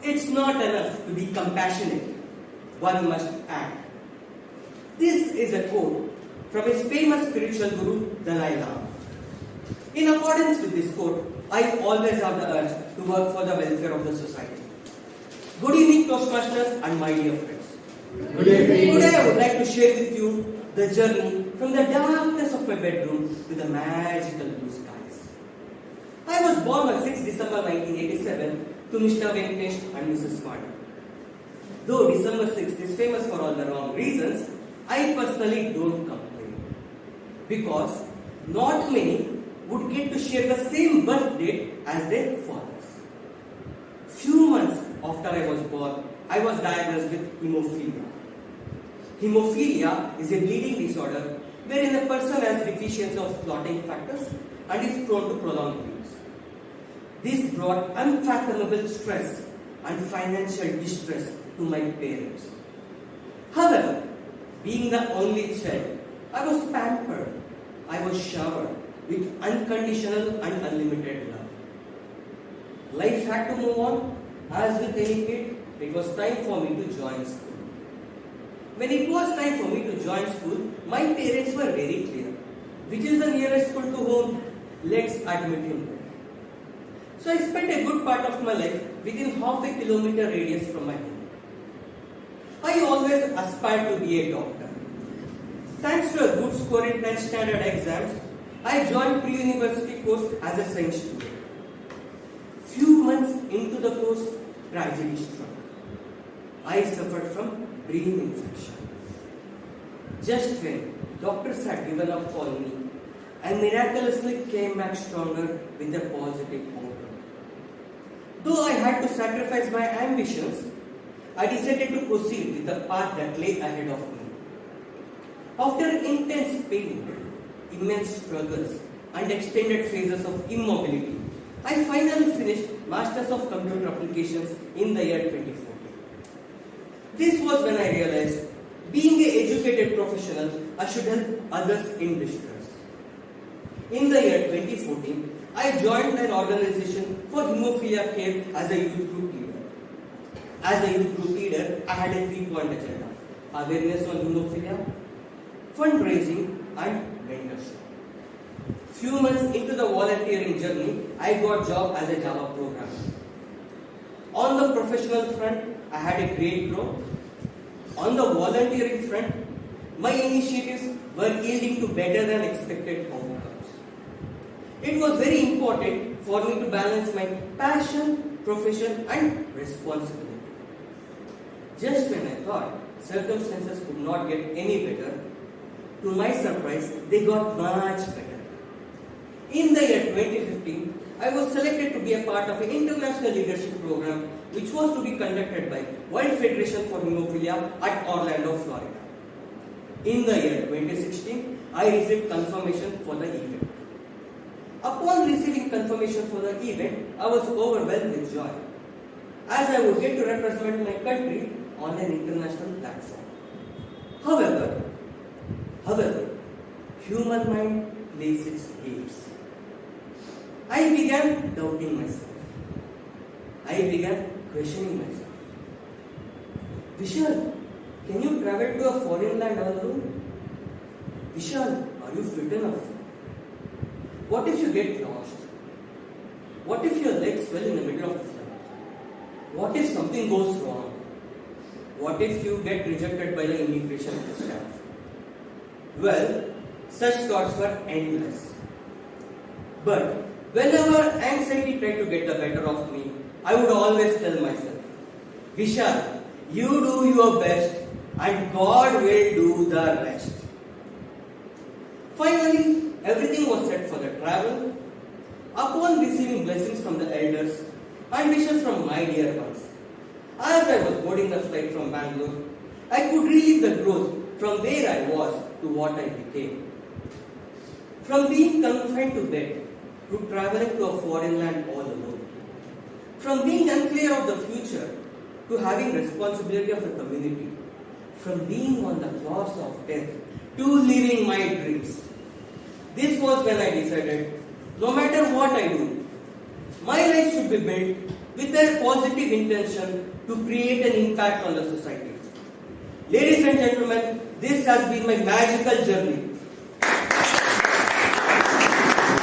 It's not enough to be compassionate. One must act. This is a quote from his famous spiritual guru, Dalai Lama. In accordance with this quote, I always have the urge to work for the welfare of the society. Good evening, Toastmasters and my dear friends. Good evening. Today I would like to share with you the journey from the darkness of my bedroom to the magical blue skies. I was born on 6 December 1987 to Mr. Venkatesh and Mrs. Smart. Though December 6th is famous for all the wrong reasons, I personally don't complain. Because not many would get to share the same birth date as their fathers. Few months after I was born, I was diagnosed with hemophilia. Hemophilia is a bleeding disorder wherein a person has deficiency of clotting factors and is prone to prolonged bleeds. This brought unfathomable stress and financial distress to my parents. However, being the only child, I was pampered. I was showered with unconditional and unlimited love. Life had to move on. As with any kid, it was time for me to join school. When it was time for me to join school, my parents were very clear. Which is the nearest school to home? Let's admit him there. So I spent a good part of my life within half a kilometer radius from my home. I always aspired to be a doctor. Thanks to a good score in 10th standard exams, I joined pre-university course as a science student. Few months into the course, tragedy struck. I suffered from brain infection. Just when doctors had given up on me, I miraculously came back stronger with a positive outlook. Though I had to sacrifice my ambitions, I decided to proceed with the path that lay ahead of me. After intense pain, immense struggles, and extended phases of immobility, I finally finished Masters of Computer Applications in the year 2014. This was when I realized, being an educated professional, I should help others in distress. In the year 2014, I joined an organization for hemophilia care as a youth group leader. As a youth group leader, I had a 3-point agenda: awareness on hemophilia, fundraising, and mentorship. Few months into the volunteering journey, I got a job as a Java programmer. On the professional front, I had a great growth. On the volunteering front, my initiatives were yielding to better than expected outcomes. It was very important for me to balance my passion, profession, and responsibility. Just when I thought circumstances could not get any better, to my surprise, they got much better. In the year 2015, I was selected to be a part of an international leadership program which was to be conducted by World Federation for Hemophilia at Orlando, Florida. In the year 2016, I received confirmation for the event. Upon receiving confirmation for the event, I was overwhelmed with joy, as I would get to represent my country on an international platform. However, human mind plays its games. I began doubting myself. I began questioning myself. Vishal, can you travel to a foreign land alone? Vishal, are you fit enough? What if you get lost? What if your legs swell in the middle of the flight? What if something goes wrong? What if you get rejected by the immigration staff? Well, such thoughts were endless. But whenever anxiety tried to get the better of me, I would always tell myself, Vishal, you do your best and God will do the rest. Finally, everything was set for the travel. Upon receiving blessings from the elders and wishes from my dear ones, as I was boarding the flight from Bangalore, I could relive the growth from where I was to what I became. From being confined to bed to traveling to a foreign land all alone. From being unclear of the future to having responsibility of a community. From being on the cross of death to living my dreams. This was when I decided, no matter what I do, my life should be built with a positive intention to create an impact on the society. Ladies and gentlemen, this has been my magical journey